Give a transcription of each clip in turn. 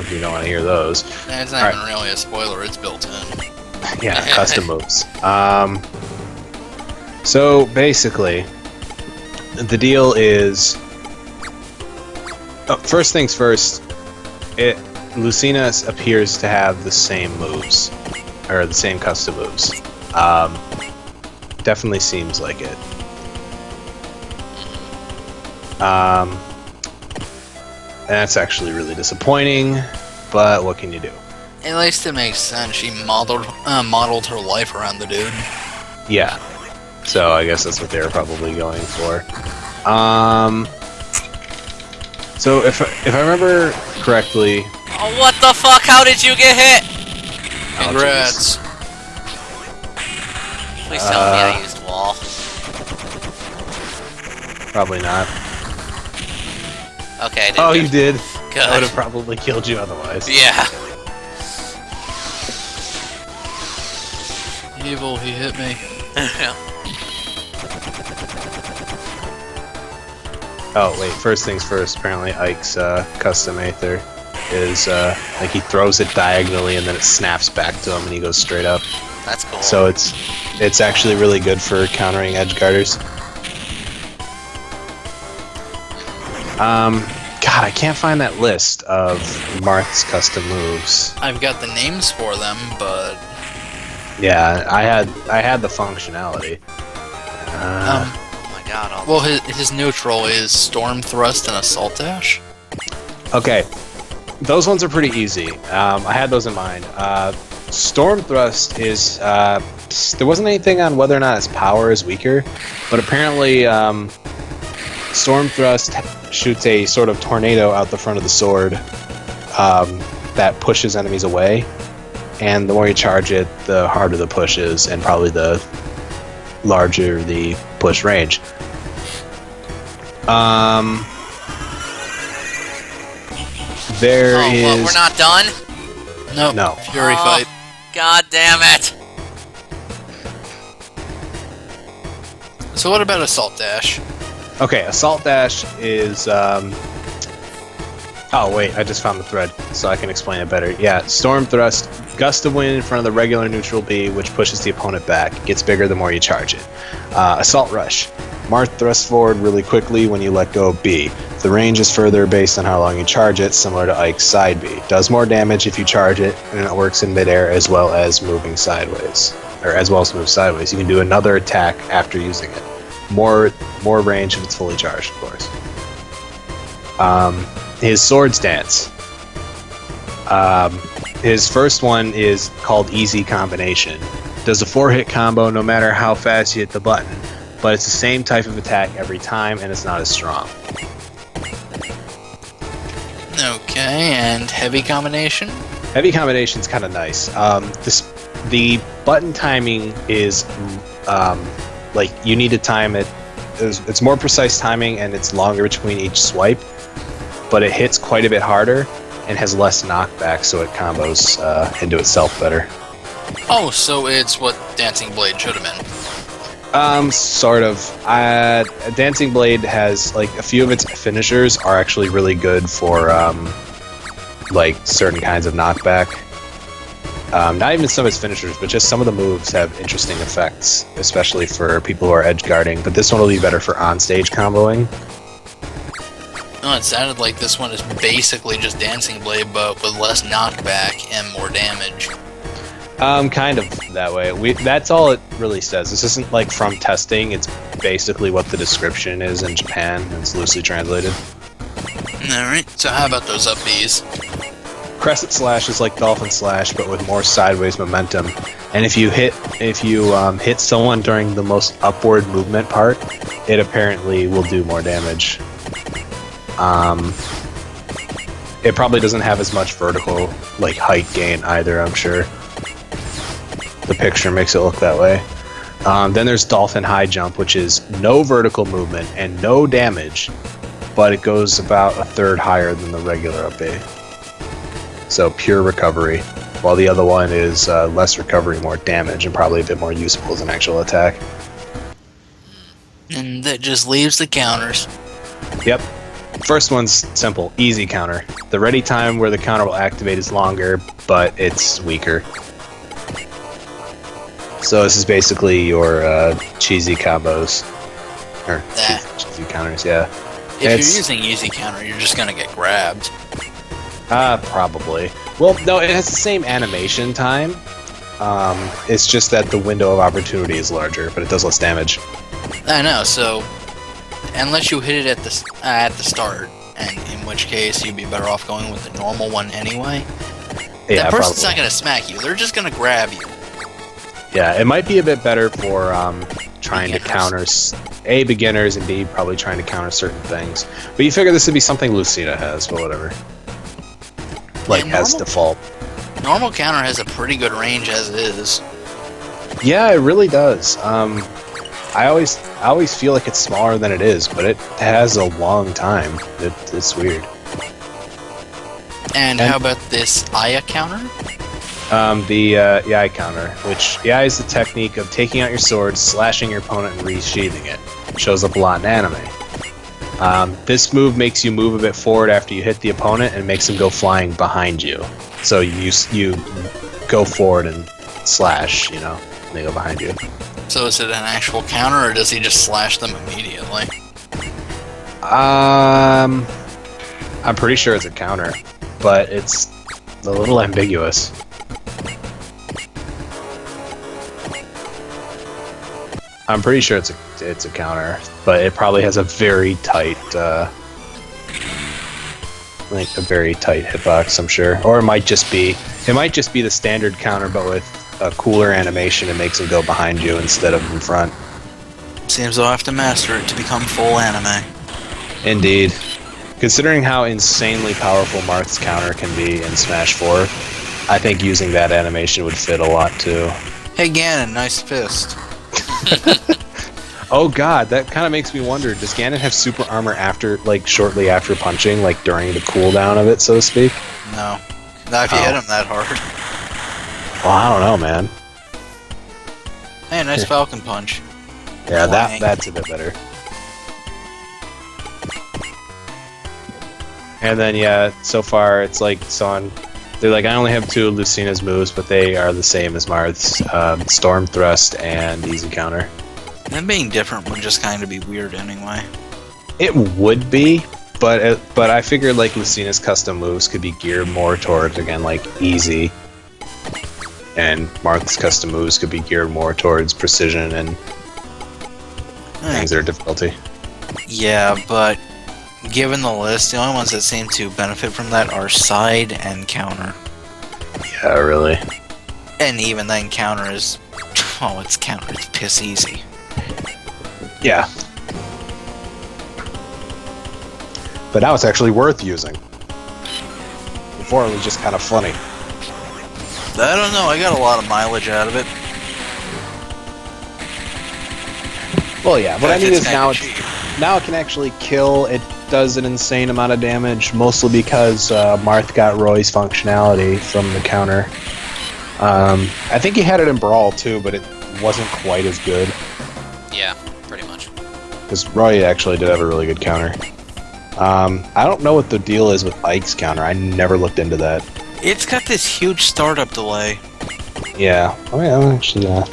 if you don't want to hear those. It's not even really a spoiler, it's built in. Yeah, custom moves. So basically, the deal is... first things first, Lucina appears to have the same moves, or the same custom moves. Definitely seems like it. And that's actually really disappointing, but what can you do? At least it makes sense. She modeled her life around the dude. Yeah. So I guess that's what they were probably going for. So if I remember correctly... Oh, what the fuck? How did you get hit? Congrats. Please tell me I used wall. Probably not. Okay, I did. Oh, you did? Good. That would have probably killed you otherwise. Yeah. Evil, he hit me. Oh, wait, first things first, apparently Ike's custom Aether is, like, he throws it diagonally and then it snaps back to him and he goes straight up. That's cool. So it's actually really good for countering edgeguarders. God, I can't find that list of Marth's custom moves. I've got the names for them, but... Yeah, I had the functionality. oh my god. Well, his neutral is Storm Thrust and Assault Dash. Okay, those ones are pretty easy. I had those in mind. Storm Thrust is... there wasn't anything on whether or not its power is weaker, but apparently Storm Thrust shoots a sort of tornado out the front of the sword that pushes enemies away, and the more you charge it, the harder the push is, and probably the larger the push range. There is... What, we're not done? Nope. No. Fury fight. God damn it. So what about Assault Dash? Okay, Assault Dash is... Oh, wait, I just found the thread, so I can explain it better. Yeah, Storm Thrust, gust of wind in front of the regular neutral B, which pushes the opponent back. Gets bigger the more you charge it. Assault Rush. Marth thrusts forward really quickly when you let go of B. The range is further based on how long you charge it, similar to Ike's side B. Does more damage if you charge it, and it works in midair as well as moving sideways. Or as well as move sideways. You can do another attack after using it. More range if it's fully charged, of course. His sword stance. His first one is called Easy Combination. Does a 4-hit combo no matter how fast you hit the button, but it's the same type of attack every time and it's not as strong. Okay, and Heavy Combination? Heavy Combination's kind of nice. The button timing is like you need to time it. It's more precise timing and it's longer between each swipe, but it hits quite a bit harder and has less knockback, so it combos into itself better. Oh, so it's what Dancing Blade should have been. Sort of. Dancing Blade has, like, a few of its finishers are actually really good for, like, certain kinds of knockback. Not even some of its finishers, but just some of the moves have interesting effects, especially for people who are edge guarding, but this one will be better for on-stage comboing. No, it sounded like this one is basically just Dancing Blade, but with less knockback and more damage. Kind of that way. That's all it really says. This isn't like from testing. It's basically what the description is in Japan. It's loosely translated. Alright, so how about those up Bs? Crescent Slash is like Dolphin Slash, but with more sideways momentum. And if you hit someone during the most upward movement part, it apparently will do more damage. It probably doesn't have as much vertical, like, height gain either, I'm sure. The picture makes it look that way. Then there's Dolphin High Jump, which is no vertical movement and no damage, but it goes about a third higher than the regular up A. So pure recovery, while the other one is less recovery, more damage, and probably a bit more useful as an actual attack. And that just leaves the counters. Yep. First one's simple, easy counter. The ready time where the counter will activate is longer, but it's weaker. So this is basically your cheesy combos. Or cheesy counters, yeah. If you're using easy counter, you're just gonna get grabbed. Probably. Well, no, it has the same animation time. It's just that the window of opportunity is larger, but it does less damage. I know, so unless you hit it at the start, and in which case you'd be better off going with the normal one anyway. Yeah, that person's probably. not gonna smack you, they're just gonna grab you. Yeah, it might be a bit better for trying to counter A, beginners, and B, probably trying to counter certain things. But you figure this would be something Lucina has, but whatever. Like, as default. Normal counter has a pretty good range as it is. Yeah, it really does. I always feel like it's smaller than it is, but it has a long time. It's weird. And how about this Aya counter? The Yai counter, which Yai is the technique of taking out your sword, slashing your opponent, and resheathing it. It shows up a lot in anime. This move makes you move a bit forward after you hit the opponent and makes them go flying behind you. So you go forward and slash, and they go behind you. So is it an actual counter, or does he just slash them immediately? I'm pretty sure it's a counter, but it's a little ambiguous. I'm pretty sure it's a counter, but it probably has a very tight, a very tight hitbox. I'm sure, or it might just be the standard counter, but with a cooler animation. It makes it go behind you instead of in front. Seems I'll have to master it to become full anime. Indeed. Considering how insanely powerful Marth's counter can be in Smash 4, I think using that animation would fit a lot too. Hey Ganon, nice fist. Oh god, that kind of makes me wonder, does Ganon have super armor shortly after punching, like during the cooldown of it, so to speak? No. Not if you hit him that hard. Well, I don't know, man. Hey, nice Falcon Punch. Yeah, that's a bit better. And then, yeah, so far it's like they're like, I only have 2 of Lucina's moves, but they are the same as Marth's, Storm Thrust and Easy Counter. Them being different would just kind of be weird anyway. It would be, but I figured like Lucina's custom moves could be geared more towards, again, like Easy. And Marth's custom moves could be geared more towards precision and things that are difficulty. Yeah, but given the list, the only ones that seem to benefit from that are side and counter. Yeah, really. And even then, counter is... Oh, it's counter. It's piss easy. Yeah. But now it's actually worth using. Before it was just kind of funny. I don't know. I got a lot of mileage out of it. Well, yeah. What I mean is now cheap. Now it can actually kill. It does an insane amount of damage, mostly because Marth got Roy's functionality from the counter. I think he had it in Brawl too, but it wasn't quite as good. Yeah, pretty much. Because Roy actually did have a really good counter. I don't know what the deal is with Ike's counter. I never looked into that. It's got this huge startup delay. Yeah. Oh yeah, actually, yeah.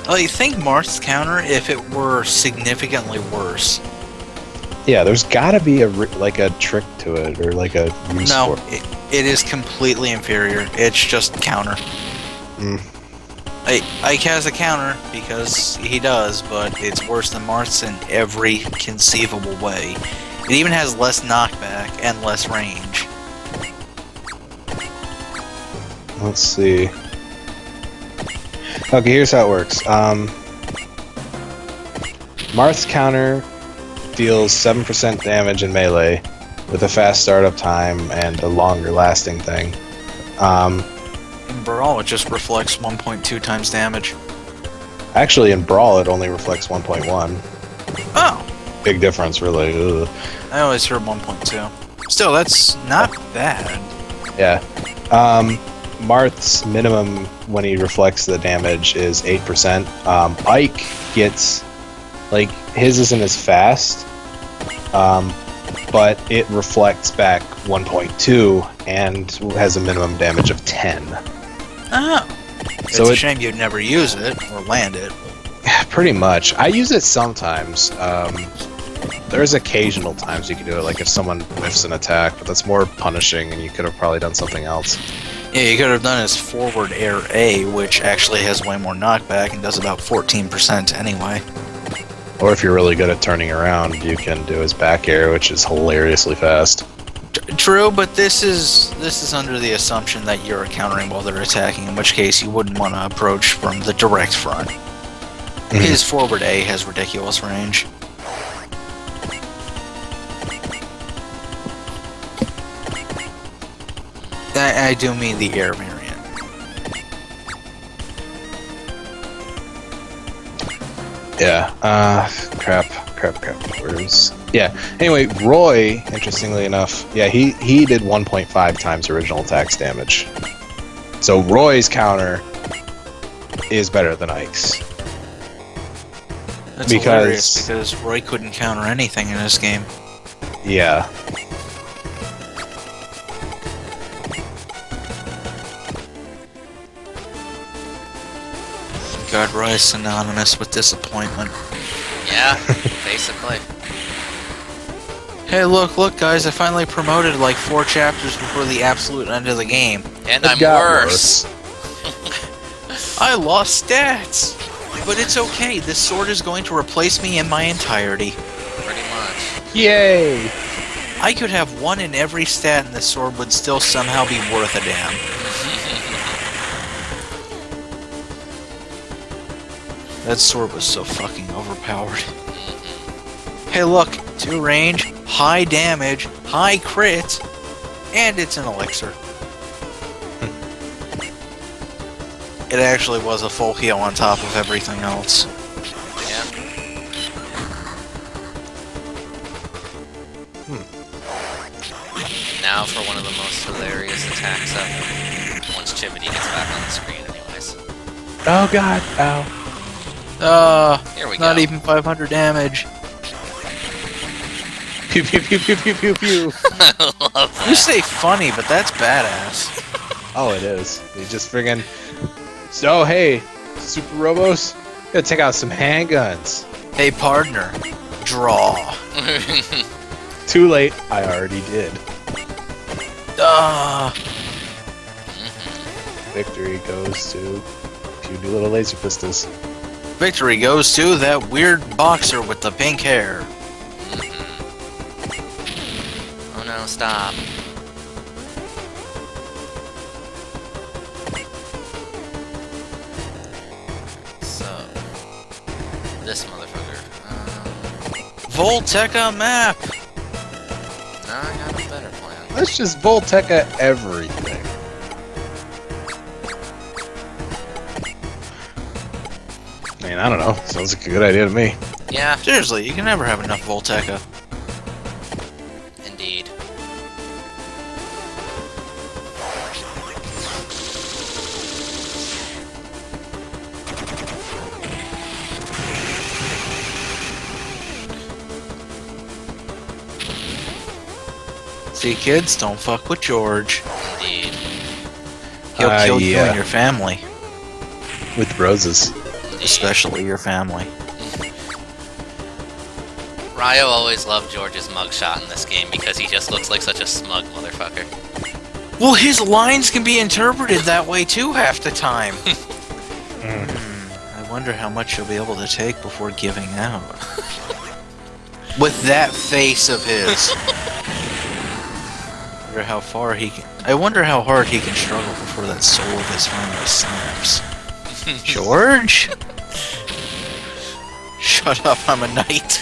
Oh, you think Marth's counter, if it were significantly worse? Yeah, there's got to be a trick to it, or like a use No, for it. it is completely inferior. It's just counter. Ike has a counter because he does, but it's worse than Marth's in every conceivable way. It even has less knockback and less range. Let's see. Okay, here's how it works. Marth's counter deals 7% damage in melee with a fast startup time and a longer lasting thing. In Brawl, it just reflects 1.2 times damage. Actually, in Brawl, it only reflects 1.1. Oh! Big difference, really. Ugh. I always heard 1.2. Still, that's not bad. Yeah. Marth's minimum when he reflects the damage is 8%. Ike gets, like, his isn't as fast, but it reflects back 1.2 and has a minimum damage of 10. Oh. So It's a shame you'd never use it or land it. Pretty much. I use it sometimes. There's occasional times you can do it, like if someone whiffs an attack, but that's more punishing and you could have probably done something else. Yeah, you could have done his forward air A, which actually has way more knockback and does about 14% anyway. Or if you're really good at turning around, you can do his back air, which is hilariously fast. True, but this is under the assumption that you're countering while they're attacking, in which case you wouldn't want to approach from the direct front. His forward A has ridiculous range. I do mean the air variant. Yeah, crap. Where's... Yeah, anyway, Roy, interestingly enough, yeah, he did 1.5 times original attack's damage. So Roy's counter is better than Ike's. That's hilarious, because Roy couldn't counter anything in this game. Yeah. God, Roy is synonymous with disappointment. Yeah, basically. Hey, look, guys, I finally promoted like 4 chapters before the absolute end of the game. And It I'm got worse. I lost stats! But it's okay, this sword is going to replace me in my entirety. Pretty much. Yay! I could have 1 in every stat and this sword would still somehow be worth a damn. That sword was so fucking overpowered. Hey look, 2 range, high damage, high crit, and it's an elixir. It actually was a full heal on top of everything else. Yeah. Now for one of the most hilarious attacks ever. Once Chimney gets back on the screen anyways. Oh god, ow. Here we Not go. even 500 damage. Pew pew pew pew pew pew pew. I love that. You say funny, but that's badass. Oh, it is. You just friggin'... So, hey, Super Robos, gotta take out some handguns. Hey partner, draw. Too late, I already did. Victory goes to puny little laser pistols. Victory goes to that weird boxer with the pink hair. Oh no, stop. So, this motherfucker. Volteca map! No, I got a better plan. Let's just Volteca everything. I mean, I don't know. Sounds like a good idea to me. Yeah, Seriously, you can never have enough Volteca. indeed. See, kids, don't fuck with George. Indeed. He'll kill you yeah. and your family. With roses. Indeed. Especially your family. Ryo always loved George's mugshot in this game because he just looks like such a smug motherfucker. Well, his lines can be interpreted that way too half the time. I wonder how much he'll be able to take before giving out. With that face of his. I wonder how hard he can struggle before that soul of his finally snaps. George? Shut up, I'm a knight.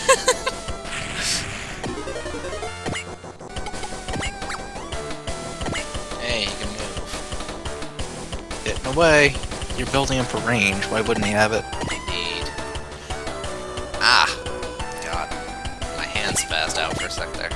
Hey, he can move. Getting away. You're building him for range. Why wouldn't he have it? Indeed. Ah! God. My hand spazzed out for a sec there.